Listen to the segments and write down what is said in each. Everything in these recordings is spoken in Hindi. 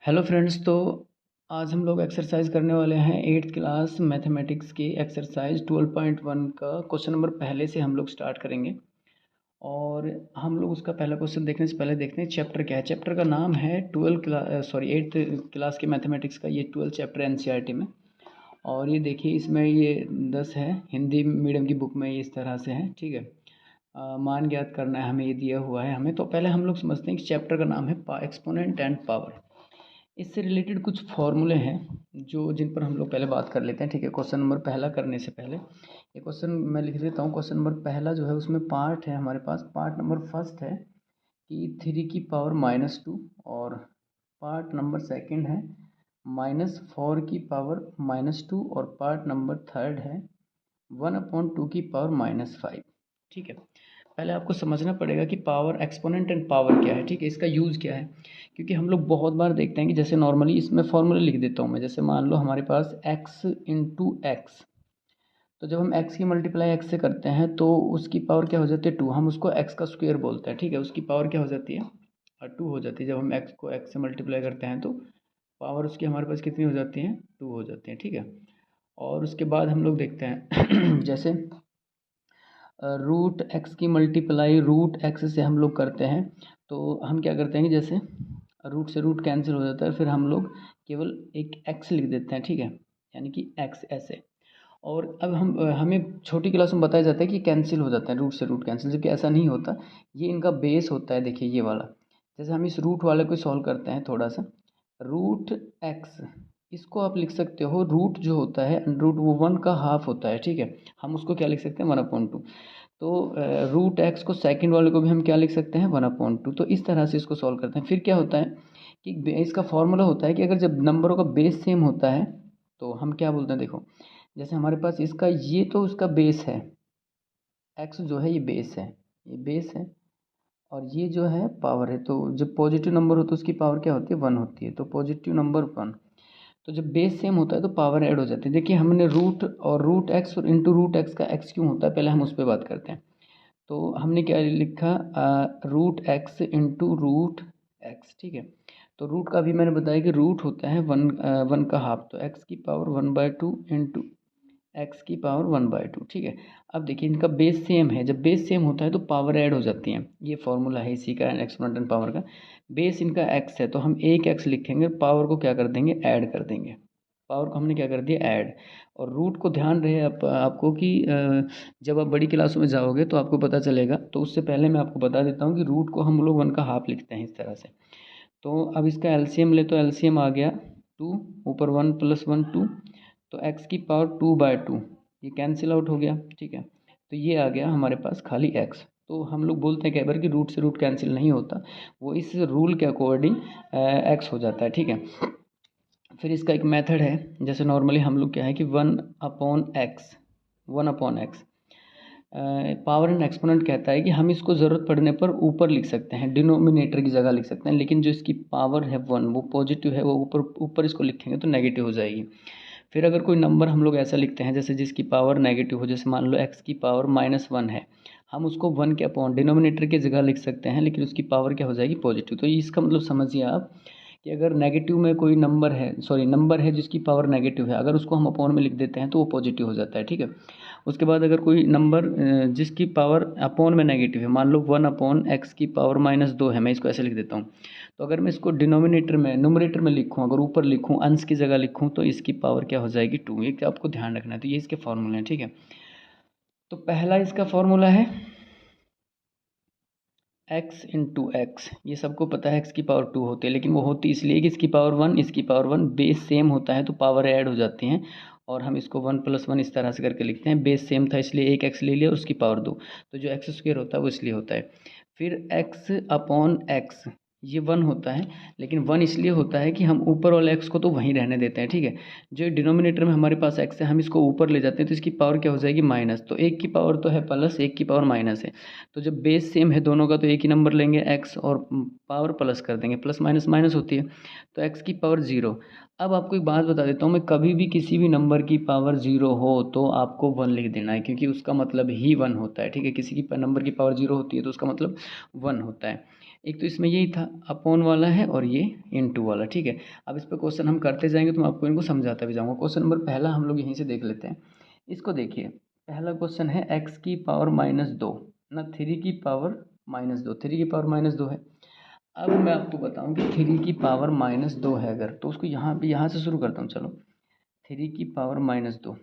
Hello friends. तो आज हम लोग एक्सरसाइज करने वाले हैं 8th क्लास मैथमेटिक्स की एक्सरसाइज 12.1 का क्वेश्चन नंबर पहले से हम लोग स्टार्ट करेंगे। और हम लोग उसका पहला क्वेश्चन देखने से पहले देखते हैं चैप्टर क्या है। चैप्टर का नाम है 8th क्लास के मैथमेटिक्स का ये 12 चैप्टर एनसीईआरटी में। और ये देखिए इसमें ये 10 है, हिंदी मीडियम की बुक में ये इस तरह से है, ठीक है। मान ज्ञात करना है हमें, ये दिया हुआ है हमें। तो पहले हम लोग समझते हैं कि चैप्टर का नाम है एक्सपोनेंट एंड पावर। इससे रिलेटेड कुछ फॉर्मूले हैं जो जिन पर हम लोग पहले बात कर लेते हैं, ठीक है। क्वेश्चन नंबर पहला करने से पहले ये क्वेश्चन मैं लिख देता हूँ। क्वेश्चन नंबर पहला जो है उसमें पार्ट है हमारे पास। पार्ट नंबर फर्स्ट है कि 3 की पावर -2, और पार्ट नंबर सेकंड है -4 की पावर -2, और पार्ट नंबर थर्ड है 1/2 की पावर -5, ठीक है। पहले आपको समझना पड़ेगा कि पावर, एक्सपोनेंट एंड पावर क्या है, ठीक है, इसका यूज़ क्या है। क्योंकि हम लोग बहुत बार देखते हैं कि जैसे नॉर्मली इसमें फॉर्मूला लिख देता हूँ मैं। जैसे मान लो हमारे पास x इंटू एक्स, तो जब हम x की मल्टीप्लाई x से करते हैं तो उसकी पावर क्या हो जाती है 2। हम उसको x का स्क्वायर बोलते हैं, ठीक है। उसकी पावर क्या हो जाती है 2 हो जाती है। जब हम x को x से मल्टीप्लाई करते हैं तो पावर उसकी हमारे पास कितनी हो जाती है 2 हो जाती है, ठीक है। और उसके बाद हम लोग देखते हैं जैसे रूट एक्स की मल्टीप्लाई रूट एक्स से हम लोग करते हैं, तो हम क्या करते हैं कि जैसे रूट से रूट कैंसिल हो जाता है, फिर हम लोग केवल एक एक्स लिख देते हैं, ठीक है, यानी कि एक्स ऐसे। और अब हमें छोटी क्लास में बताया जाता है कि कैंसिल हो जाता है, रूट से रूट कैंसिल, जबकि ऐसा नहीं होता। ये इनका बेस होता है, देखिए ये वाला। जैसे हम इस रूट वाले को सॉल्व करते हैं थोड़ा सा, रूट एक्स, इसको आप लिख सकते हो, रूट जो होता है रूट वो 1 का हाफ होता है, ठीक है। हम उसको क्या लिख सकते हैं 1/2। तो रूट एक्स को सेकंड वाले को भी हम क्या लिख सकते हैं 1/2। तो इस तरह से इसको सॉल्व करते हैं। फिर क्या होता है कि इसका फॉर्मूला होता है कि अगर जब नंबरों का बेस सेम होता है तो हम क्या बोलते हैं, देखो जैसे हमारे पास इसका ये तो उसका बेस है, एक्स जो है ये बेस है, ये बेस है, और ये जो है पावर है। तो जब पॉजिटिव नंबर हो तो उसकी पावर क्या होती है 1 होती है, तो पॉजिटिव नंबर 1। तो जब बेस सेम होता है तो पावर ऐड हो जाती है। देखिए हमने रूट और रूट एक्स और इंटू रूट एक्स का एक्स क्यों होता है, पहले हम उस पर बात करते हैं। तो हमने क्या लिखा, root X into root X, ठीक है। तो रूट का भी मैंने बताया कि रूट होता है 1 का हाफ, तो एक्स की पावर 1/2 इंटू एक्स की पावर 1/2, ठीक है। अब देखिए इनका बेस सेम है, जब बेस सेम होता है तो पावर ऐड हो जाती है। ये फॉर्मूला है इसी का, एक्सपोनेंट एंड पावर का। बेस इनका एक्स है तो हम एक एक्स लिखेंगे, पावर को क्या कर देंगे ऐड कर देंगे। पावर को हमने क्या कर दिया ऐड। और रूट को ध्यान रहे आपको कि जब आप बड़ी क्लासों में जाओगे तो आपको पता चलेगा। तो उससे पहले मैं आपको बता देता हूँ कि रूट को हम लोग 1 का हाफ लिखते हैं इस तरह से। तो अब इसका एलसीएम ले, तो एलसीएम आ गया 2, ऊपर 1 + 1 2, तो एक्स की पावर 2/2, ये कैंसिल आउट हो गया, ठीक है। तो ये आ गया हमारे पास खाली एक्स। तो हम लोग बोलते हैं कई बार कि रूट से रूट कैंसिल नहीं होता, वो इस रूल के अकॉर्डिंग एक्स हो जाता है, ठीक है। फिर इसका एक मेथड है, जैसे नॉर्मली हम लोग क्या है कि 1/x, 1/x power and exponent कहता है कि हम इसको ज़रूरत पड़ने पर ऊपर लिख सकते हैं, डिनोमिनेटर की जगह लिख सकते हैं। लेकिन जो इसकी पावर है 1 वो पॉजिटिव है, वो ऊपर ऊपर इसको लिखेंगे तो नेगेटिव हो जाएगी। फिर अगर कोई नंबर हम लोग ऐसा लिखते हैं जैसे जिसकी पावर नेगेटिव हो, जैसे मान लो x की पावर -1 है, हम उसको 1 के अपॉन डिनोमिनेटर की जगह लिख सकते हैं, लेकिन उसकी पावर क्या हो जाएगी पॉजिटिव। तो इसका मतलब समझिए आप कि अगर नेगेटिव में कोई नंबर है, सॉरी नंबर है जिसकी पावर नेगेटिव है, अगर उसको हम अपॉन में लिख देते हैं तो वो पॉजिटिव हो जाता है, ठीक है। उसके बाद अगर कोई नंबर जिसकी पावर अपॉन में नेगेटिव है, मान लो 1/x की पावर -2 है, मैं इसको ऐसे लिख देता हूँ। तो अगर मैं इसको डिनोमिनेटर में न्यूमरेटर में लिखूँ, अगर ऊपर लिखूँ अंश की जगह लिखूँ, तो इसकी पावर क्या हो जाएगी 2। ये आपको ध्यान रखना है। तो ये इसके फॉर्मूले हैं, ठीक है। तो पहला इसका फॉर्मूला है x इंटू एक्स। ये सबको पता है एक्स की पावर 2 होती है, लेकिन वो होती इसलिए कि इसकी पावर 1, इसकी पावर 1, बेस सेम होता है तो पावर ऐड हो जाती हैं। और हम इसको 1 + 1 इस तरह से करके लिखते हैं। बेस सेम था इसलिए एक एक्स ले लिया और उसकी पावर 2, तो जो एक्स स्क्वायर होता है वो इसलिए होता है। फिर x/x, ये 1 होता है, लेकिन 1 इसलिए होता है कि हम ऊपर वाले x को तो वहीं रहने देते हैं, ठीक है। जो डिनोमिनेटर में हमारे पास x है, हम इसको ऊपर ले जाते हैं तो इसकी पावर क्या हो जाएगी माइनस। तो एक की पावर तो है प्लस, एक की पावर माइनस है। तो जब बेस सेम है दोनों का तो एक ही नंबर लेंगे x, और पावर प्लस कर देंगे, प्लस माइनस माइनस होती है, तो x की पावर 0। अब आपको एक बात बता देता हूँ मैं, कभी भी किसी भी नंबर की पावर 0 हो तो आपको 1 लिख देना है, क्योंकि उसका मतलब ही 1 होता है, ठीक है। किसी की नंबर की पावर 0 होती है तो उसका मतलब 1 होता है। एक तो इसमें यही था, अपॉन वाला है और ये इनटू वाला, ठीक है। अब इस पर क्वेश्चन हम करते जाएंगे तो मैं आपको इनको समझाता भी जाऊँगा। क्वेश्चन नंबर पहला हम लोग यहीं से देख लेते हैं। इसको देखिए, पहला क्वेश्चन है x की पावर -2 ना 3 की पावर -2, 3 की पावर -2 है। अब मैं आपको बताऊं कि 3 की पावर -2 है अगर, तो उसको यहाँ से शुरू करता हूँ। चलो, 3 की पावर -2,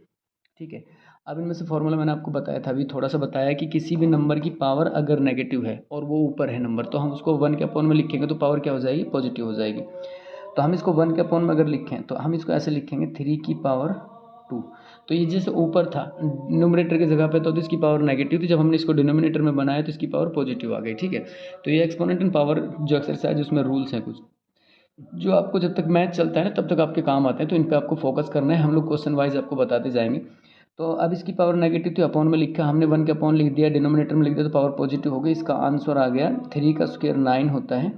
ठीक है। अब इनमें से फॉर्मूला मैंने आपको बताया था, अभी थोड़ा सा बताया कि किसी भी नंबर की पावर अगर नेगेटिव है और वो ऊपर है नंबर, तो हम उसको 1 के अपॉन में लिखेंगे तो पावर क्या हो जाएगी, पॉजिटिव हो जाएगी। तो हम इसको 1 के अपॉन में अगर लिखें तो हम इसको ऐसे लिखेंगे 3 की पावर 2। तो ये जैसे ऊपर था न्यूमरेटर की जगह पे, तो इसकी पावर नेगेटिव थी, जब हमने इसको डिनोमिनेटर में बनाया तो इसकी पावर पॉजिटिव आ गई, ठीक है। तो ये एक्सपोनेंट एंड पावर जो एक्सरसाइज, उसमें रूल्स हैं कुछ जो आपको जब तक मैथ चलता है ना तब तक आपके काम आते हैं, तो इन पे आपको फोकस करना है। हम लोग क्वेश्चन वाइज आपको बताते जाएंगे। तो अब इसकी पावर नेगेटिव थी, अपॉन में लिखा हमने, 1 के अपॉन लिख दिया, डिनोमिनेटर में लिख दिया तो पावर पॉजिटिव हो गई। इसका आंसर आ गया 3 का स्क्वायर 9 होता है,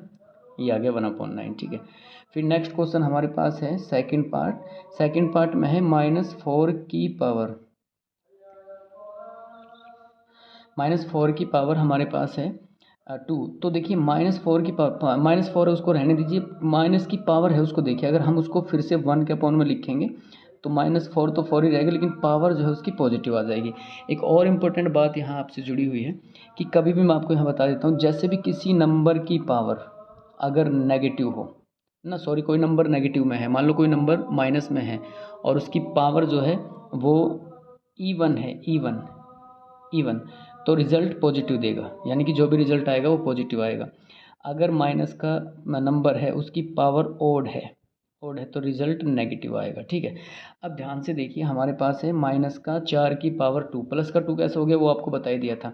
ये आ गया 1/9, ठीक है। फिर नेक्स्ट क्वेश्चन हमारे पास है सेकंड पार्ट। सेकंड पार्ट में है -4 की पावर, -4 की पावर हमारे पास है 2। तो देखिए -4 की पावर, -4 है उसको रहने दीजिए, माइनस की पावर है उसको देखिए, अगर हम उसको फिर से 1 के अपॉन में लिखेंगे तो -4 तो 4 ही रहेगा, लेकिन पावर जो है उसकी पॉजिटिव आ जाएगी। एक और इम्पोर्टेंट बात यहाँ आपसे जुड़ी हुई है कि कभी भी मैं आपको यहाँ बता देता हूँ, जैसे भी किसी नंबर की पावर अगर नेगेटिव हो ना, सॉरी, कोई नंबर नेगेटिव में है, मान लो कोई नंबर माइनस में है और उसकी पावर जो है वो इवन है, इवन, तो रिजल्ट पॉजिटिव देगा, यानी कि जो भी रिजल्ट आएगा वो पॉजिटिव आएगा। अगर माइनस का नंबर है, उसकी पावर ओड है तो रिजल्ट नेगेटिव आएगा, ठीक है। अब ध्यान से देखिए, हमारे पास है माइनस का 4 की पावर 2, प्लस का 2 कैसे हो गया वो आपको बता ही दिया था।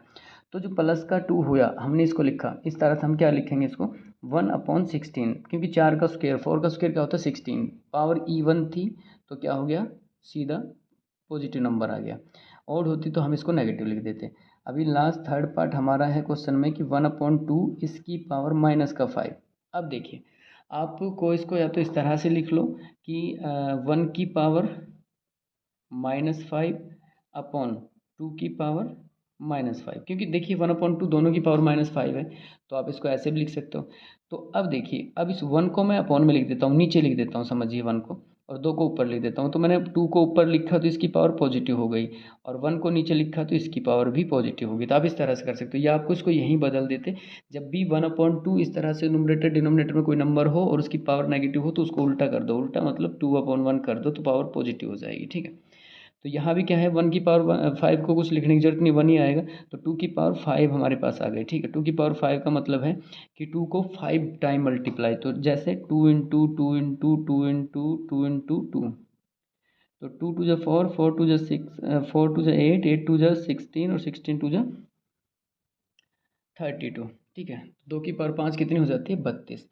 तो जो प्लस का 2 हुआ, हमने इसको लिखा इस तरह से, हम क्या लिखेंगे इसको 1/16, क्योंकि 4 का स्क्वायर, 4 का स्क्वायर क्या होता है 16, पावर इवन थी तो क्या हो गया, सीधा पॉजिटिव नंबर आ गया। ओड होती तो हम इसको नेगेटिव लिख देते। अभी लास्ट थर्ड पार्ट हमारा है क्वेश्चन में कि 1/2 इसकी पावर -5। अब देखिए, आपको इसको या तो इस तरह से लिख लो कि 1 की पावर -5 अपॉन 2 की पावर -5, क्योंकि देखिए 1/2 दोनों की पावर -5 है, तो आप इसको ऐसे भी लिख सकते हो। तो अब देखिए, अब इस 1 को मैं अपॉन में लिख देता हूँ, नीचे लिख देता हूँ, समझिए 1 को, और 2 को ऊपर लिख देता हूँ। तो मैंने 2 को ऊपर लिखा तो इसकी पावर पॉजिटिव हो गई, और 1 को नीचे लिखा तो इसकी पावर भी पॉजिटिव होगी। तो आप इस तरह से कर सकते हो, या आपको इसको यहीं बदल देते, जब भी 1/2 इस तरह से न्यूमरेटर डिनोमिनेटर में कोई नंबर हो और उसकी पावर नेगेटिव हो तो उसको उल्टा कर दो, उल्टा मतलब 2/1 कर दो तो पावर पॉजिटिव हो जाएगी, ठीक है। तो यहाँ भी क्या है, 1 की पावर 5 को कुछ लिखने की जरूरत नहीं, 1 ही आएगा, तो 2 की पावर 5 हमारे पास आ गई, ठीक है। 2 की पावर 5 का मतलब है कि 2 को 5 टाइम मल्टीप्लाई, तो जैसे 2 इंटू 2 इंटू 2 इंटू 2 इंटू 2, तो 2 टू जा 4, 4 टू जा 6, 4 टू जा 8, 8 टू जा 16 और 16 टू जा 32, ठीक है। 2 की पावर 5 कितनी हो जाती है, 32।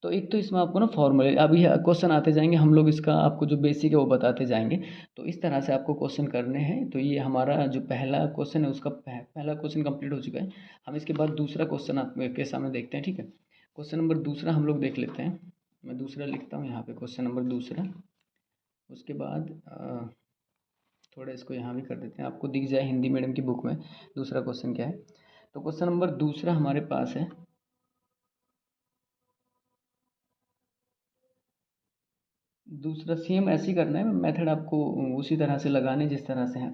तो एक तो इसमें आपको ना फॉर्मूले, अभी क्वेश्चन आते जाएंगे हम लोग, इसका आपको जो बेसिक है वो बताते जाएंगे। तो इस तरह से आपको क्वेश्चन करने हैं। तो ये हमारा जो पहला क्वेश्चन है उसका पहला क्वेश्चन कंप्लीट हो चुका है। हम इसके बाद दूसरा क्वेश्चन आपके सामने देखते हैं, ठीक है। क्वेश्चन नंबर दूसरा हम लोग देख लेते हैं। मैं दूसरा लिखता हूँ यहाँ पे, क्वेश्चन नंबर दूसरा। उसके बाद थोड़ा इसको यहाँ भी कर देते हैं, आपको दिख जाए हिंदी मीडियम की बुक में दूसरा क्वेश्चन क्या है। तो क्वेश्चन नंबर दूसरा हमारे पास है, दूसरा सेम ऐसे ही करना है, मेथड आपको उसी तरह से लगाने जिस तरह से है।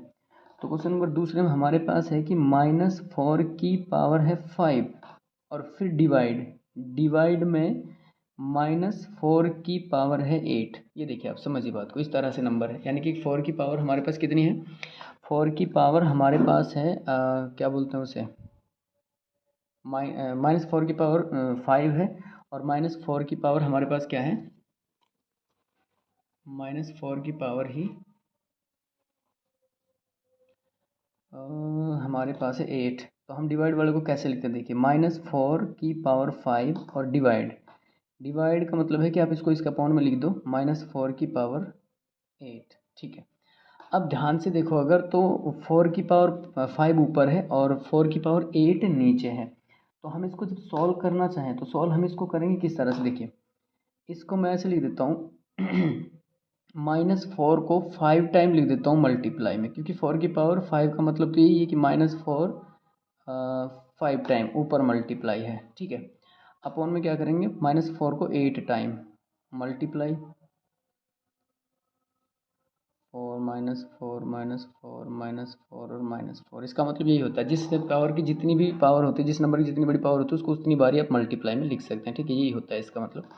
तो क्वेश्चन नंबर दूसरे में हमारे पास है कि -4 की पावर है 5 और फिर डिवाइड में -4 की पावर है 8। ये देखिए, आप समझिए बात को, इस तरह से नंबर है, यानी कि 4 की पावर हमारे पास कितनी है, 4 की पावर हमारे पास है क्या बोलते हैं उसे, -4 की पावर 5 है, और -4 की पावर हमारे पास क्या है, -4 की पावर ही हमारे पास है 8। तो हम डिवाइड वाले को कैसे लिखते हैं, देखिए -4 की पावर 5 और डिवाइड का मतलब है कि आप इसको इसका अपॉन में लिख दो, -4 की पावर 8, ठीक है। अब ध्यान से देखो, अगर तो 4 की पावर 5 ऊपर है और 4 की पावर 8 नीचे है, तो हम इसको जब सॉल्व करना चाहें तो सॉल्व हम इसको करेंगे किस तरह से, देखिए इसको मैं ऐसे लिख देता हूँ -4 को 5 टाइम लिख देता हूँ मल्टीप्लाई में, क्योंकि 4 की पावर 5 का मतलब तो यही है कि -4 5 टाइम ऊपर मल्टीप्लाई है, ठीक है। अपॉन में क्या करेंगे, -4 को 8 टाइम मल्टीप्लाई 4 -4 -4 -4 और -4। इसका मतलब यही होता है जिस पावर की जितनी भी पावर होती है, जिस नंबर की जितनी बड़ी पावर होती है उसको उतनी बारी आप मल्टीप्लाई में लिख सकते हैं, ठीक है, यही होता है इसका मतलब।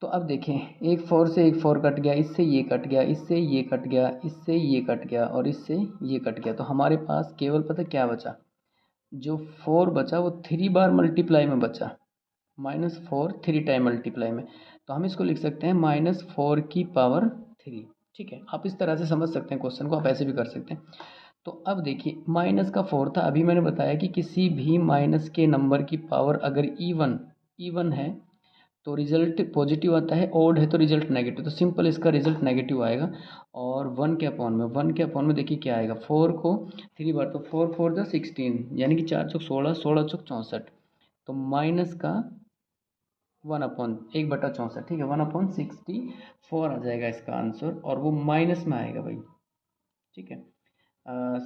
तो अब देखें, एक 4 से एक 4 कट गया, इससे ये कट गया, इससे ये कट गया, इससे ये कट गया और इससे ये कट गया। तो हमारे पास केवल पता क्या बचा, जो 4 बचा वो 3 बार मल्टीप्लाई में बचा, -4 3 टाइम मल्टीप्लाई में। तो हम इसको लिख सकते हैं -4 की पावर 3, ठीक है। आप इस तरह से समझ सकते हैं क्वेश्चन को, आप ऐसे भी कर सकते हैं। तो अब देखिए, माइनस का 4 था, अभी मैंने बताया कि किसी भी माइनस के नंबर की पावर अगर इवन है तो रिजल्ट पॉजिटिव आता है, ओड है तो रिजल्ट नेगेटिव। तो सिंपल इसका रिजल्ट नेगेटिव आएगा। और 1 के अपॉन में देखिए क्या आएगा, 4 को 3 बार, तो 4 4 जा 16, यानी कि 4 चौक 16, 16 चौक 64। तो माइनस का 1/64, ठीक है, 1/64 आ जाएगा इसका आंसर, और वो माइनस में आएगा भाई, ठीक है।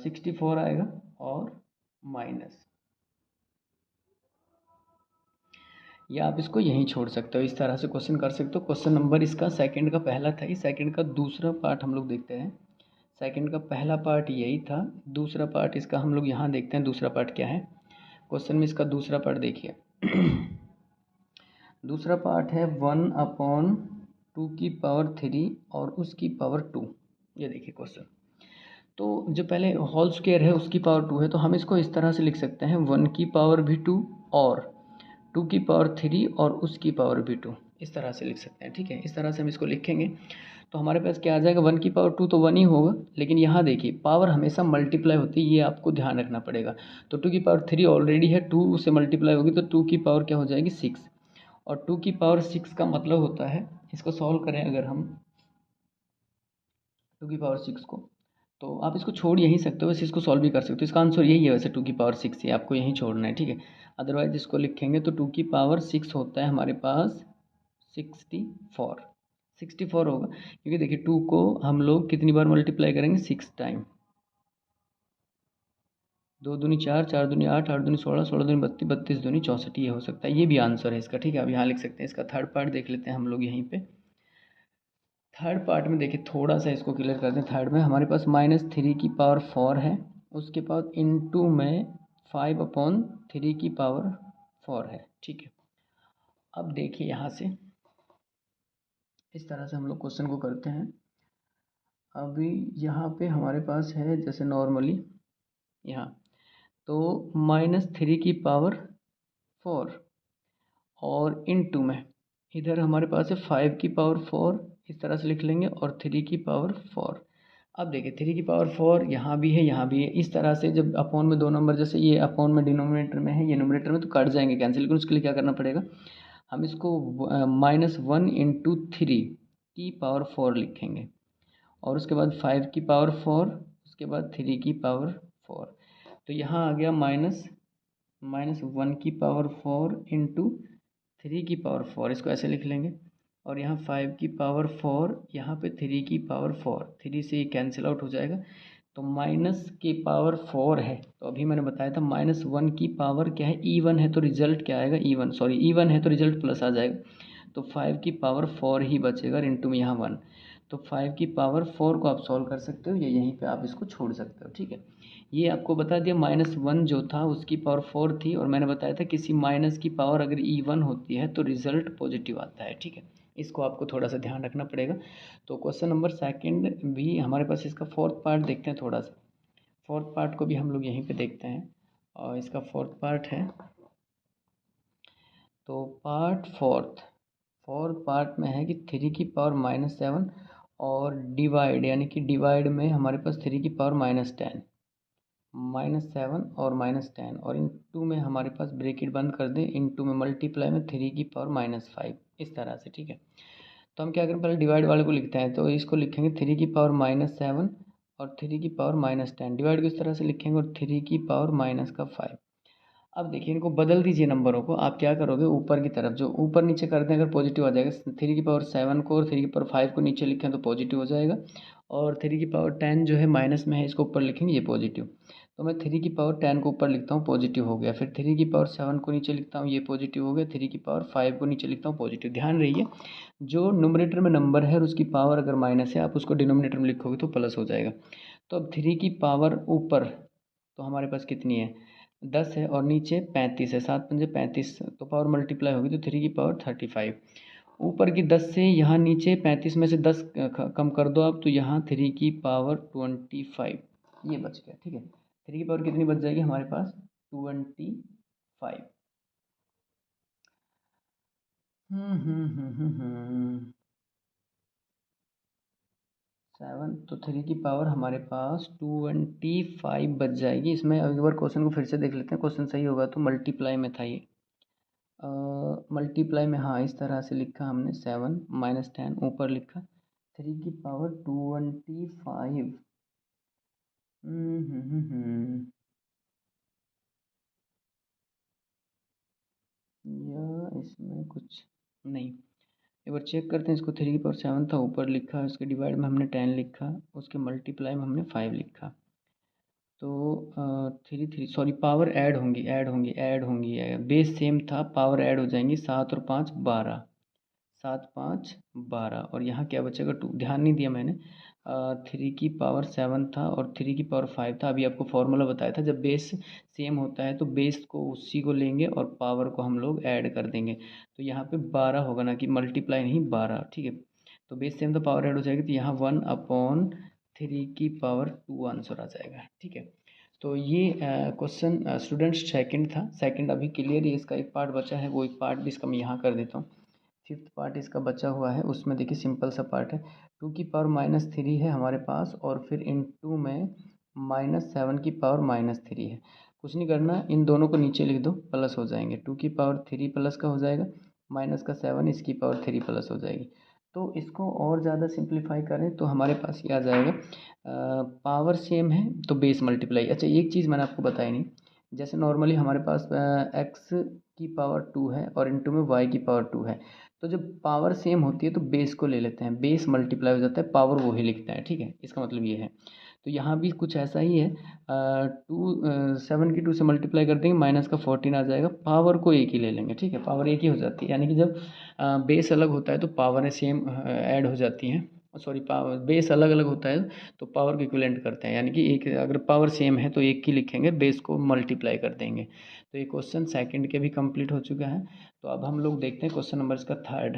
64 आएगा और माइनस, या आप इसको यहीं छोड़ सकते हो, इस तरह से क्वेश्चन कर सकते हो। क्वेश्चन नंबर इसका सेकंड का पहला था ही, सेकंड का दूसरा पार्ट हम लोग देखते हैं। सेकंड का पहला पार्ट यही था, दूसरा पार्ट इसका हम लोग यहाँ देखते हैं। दूसरा पार्ट क्या है क्वेश्चन में, इसका दूसरा पार्ट देखिए। दूसरा पार्ट है 1/2 और उसकी पावर 2। ये देखिए क्वेश्चन, तो जो पहले होल स्क्वायर है उसकी पावर 2 है, तो हम इसको इस तरह से लिख सकते हैं 1 की पावर भी 2 और 2 की पावर 3 और उसकी पावर भी 2, इस तरह से लिख सकते हैं, ठीक है। इस तरह से हम इसको लिखेंगे तो हमारे पास क्या आ जाएगा, 1 की पावर 2 तो 1 ही होगा, लेकिन यहाँ देखिए पावर हमेशा मल्टीप्लाई होती है, ये आपको ध्यान रखना पड़ेगा। तो 2 की पावर 3 ऑलरेडी है, 2 से मल्टीप्लाई होगी तो 2 की पावर क्या हो जाएगी 6, और 2 की पावर 6 का मतलब होता है, इसको सॉल्व करें अगर हम 2 की पावर 6 को, तो आप इसको छोड़ यहीं सकते हो, वैसे इसको सॉल्व भी कर सकते हो। इसका आंसर यही है वैसे, 2 की पावर 6 ही आपको यहीं छोड़ना है, ठीक है। अदरवाइज इसको लिखेंगे तो 2 की पावर 6 होता है हमारे पास 64 होगा, क्योंकि देखिए 2 को हम लोग कितनी बार मल्टीप्लाई करेंगे, 6 टाइम, 2 दूनी 4, 4 दूनी 8, 8 दूनी 16, 16 दूनी 32, 32 दूनी 64, ये हो सकता है, ये भी आंसर है इसका, ठीक है। अब यहाँ लिख सकते हैं। इसका थर्ड पार्ट देख लेते हैं हम लोग यहीं पे। थर्ड पार्ट में देखिए, थोड़ा सा इसको क्लियर करते हैं। थर्ड में हमारे पास -3 की पावर 4 है, उसके बाद इनटू में 5/3 की पावर 4 है, ठीक है। अब देखिए यहाँ से इस तरह से हम लोग क्वेश्चन को करते हैं। अभी यहाँ पे हमारे पास है जैसे नॉर्मली यहाँ, तो -3 की पावर 4 और इनटू में इधर हमारे पास है 5 की पावर 4, इस तरह से लिख लेंगे, और 3 की पावर 4। अब देखिए 3 की पावर 4 यहाँ भी है, यहाँ भी है, इस तरह से जब अपॉन में दो नंबर, जैसे ये अपॉन में डिनोमिनेटर में है, ये न्यूमरेटर में, तो कट जाएंगे कैंसिल, लेकिन उसके लिए क्या करना पड़ेगा, हम इसको -1 × 3 की पावर 4 लिखेंगे, और उसके बाद 5 की पावर 4, उसके बाद 3 की पावर 4। तो यहाँ आ गया -1 की पावर 4 इंटू 3 की पावर 4, इसको ऐसे लिख लेंगे, और यहाँ 5 की पावर 4, यहाँ पे 3 की पावर 4, 3 से ये कैंसिल आउट हो जाएगा। तो माइनस की पावर 4 है, तो अभी मैंने बताया था -1 की पावर क्या है, इवन है, तो रिजल्ट क्या आएगा, इवन है तो रिजल्ट प्लस आ जाएगा। तो 5 की पावर 4 ही बचेगा, और इंटू में यहाँ 1, तो 5 की पावर 4 को आप सॉल्व कर सकते हो, या यहीं पे आप इसको छोड़ सकते हो, ठीक है। ये आपको बता दिया, -1 जो था उसकी पावर 4 थी, और मैंने बताया था किसी माइनस की पावर अगर इवन होती है तो रिजल्ट पॉजिटिव आता है, ठीक है। इसको आपको थोड़ा सा ध्यान रखना पड़ेगा। तो क्वेश्चन नंबर सेकंड भी हमारे पास, इसका फोर्थ पार्ट देखते हैं थोड़ा सा। फोर्थ पार्ट को भी हम लोग यहीं पे देखते हैं, और इसका फोर्थ पार्ट है, तो पार्ट फोर्थ पार्ट में है कि 3 की पावर -7 और डिवाइड, यानी कि डिवाइड में हमारे पास 3 की पावर -10, -7 और -10, और इन टू में हमारे पास ब्रैकेट बंद कर दें, इन टू में मल्टीप्लाई में 3 की पावर -5, इस तरह से, ठीक है। तो हम क्या करें, पहले डिवाइड वाले को लिखते हैं, तो इसको लिखेंगे 3 की पावर -7 और 3 की पावर -10, डिवाइड को इस तरह से लिखेंगे, और 3 की पावर -5। अब देखिए इनको बदल दीजिए नंबरों को, आप क्या करोगे, ऊपर की तरफ जो ऊपर नीचे कर दें अगर पॉजिटिव आ जाएगा, 3 की पावर 7 को और 3 की पावर 5 को नीचे लिखें तो पॉजिटिव हो जाएगा, और 3 की पावर 10 जो है माइनस में है, इसको ऊपर लिखेंगे, ये पॉजिटिव। तो मैं 3 की पावर 10 को ऊपर लिखता हूँ, पॉजिटिव हो गया। फिर 3 की पावर 7 को नीचे लिखता हूँ, ये पॉजिटिव हो गया। 3 की पावर 5 को नीचे लिखता हूँ, पॉजिटिव। ध्यान रहिए, जो न्यूमरेटर में नंबर है और उसकी पावर अगर माइनस है, आप उसको डिनोमिनेटर में लिखोगे तो प्लस हो जाएगा। तो अब 3 की पावर ऊपर तो हमारे पास कितनी है, 10 है, और नीचे 35 है, 7 पंजे 35, तो पावर मल्टीप्लाई होगी तो 3 की पावर 35। ऊपर की 10 से यहाँ नीचे 35 में से 10 कम कर दो आप, तो यहाँ 3 की पावर 25 ये बच गया। ठीक है, 3 की पावर कितनी बच जाएगी हमारे पास, 25। हम्म हम्म हम्म हम्म हम्म 7, तो 3 की पावर हमारे पास 25 बच जाएगी। इसमें एक बार क्वेश्चन को फिर से देख लेते हैं, क्वेश्चन सही होगा तो मल्टीप्लाई में था ये। मल्टीप्लाई में हाँ इस तरह से लिखा हमने, 7 - 10 ऊपर लिखा 3 की पावर 25। या इसमें कुछ नहीं, एक बार चेक करते हैं इसको। 3 की पावर 7 था, ऊपर लिखा, उसके डिवाइड में हमने 10 लिखा, उसके मल्टीप्लाई में हमने 5 लिखा। तो 3 पावर ऐड होंगी, बेस सेम था, पावर ऐड हो जाएंगी, 7 और 5 12, 7 5 12, और यहाँ क्या बचेगा 2, ध्यान नहीं दिया मैंने। 3 की पावर 7 था और 3 की पावर 5 था। अभी आपको फॉर्मूला बताया था, जब बेस सेम होता है तो बेस को उसी को लेंगे और पावर को हम लोग ऐड कर देंगे। तो यहाँ पे 12 होगा, ना कि मल्टीप्लाई नहीं, 12। ठीक है, तो बेस सेम तो पावर ऐड हो जाएगी, तो यहाँ 1/3 की पावर 2 आंसर आ जाएगा। ठीक है, तो ये क्वेश्चन स्टूडेंट्स सेकंड था। सेकंड अभी क्लियर है, इसका एक पार्ट बचा है, वो एक पार्ट भी इसका मैं यहाँ कर देता हूँ। फिफ्थ पार्ट इसका बचा हुआ है, उसमें देखिए सिंपल सा पार्ट है। 2 की पावर -3 है हमारे पास, और फिर इनटू में -7 की पावर-3 है। कुछ नहीं करना, इन दोनों को नीचे लिख दो, प्लस हो जाएंगे। 2 की पावर 3 प्लस का हो जाएगा, माइनस का 7 इसकी पावर 3 प्लस हो जाएगी। तो इसको और ज़्यादा सिंप्लीफाई करें तो हमारे पास ये आ जाएगा, पावर सेम है तो बेस मल्टीप्लाई। अच्छा, एक चीज़ मैंने आपको बताई नहीं, जैसे नॉर्मली हमारे पास x की पावर 2 है और इनटू में y की पावर 2 है, तो जब पावर सेम होती है तो बेस को ले लेते हैं, बेस मल्टीप्लाई हो जाता है, पावर वो ही लिखते हैं। ठीक है, इसका मतलब ये है। तो यहाँ भी कुछ ऐसा ही है, 7 की 2 से मल्टीप्लाई कर देंगे, माइनस का 14 आ जाएगा, पावर को एक ही ले लेंगे। ठीक है, पावर एक ही हो जाती है, यानी कि जब बेस अलग होता है तो पावर सेम ऐड हो जाती हैं। सॉरी, पावर बेस अलग अलग होता है तो पावर को इक्विवेलेंट करते हैं, यानी कि एक अगर पावर सेम है तो एक की लिखेंगे, बेस को मल्टीप्लाई कर देंगे। तो ये क्वेश्चन सेकंड के भी कंप्लीट हो चुका है। तो अब हम लोग देखते हैं क्वेश्चन नंबर इसका थर्ड।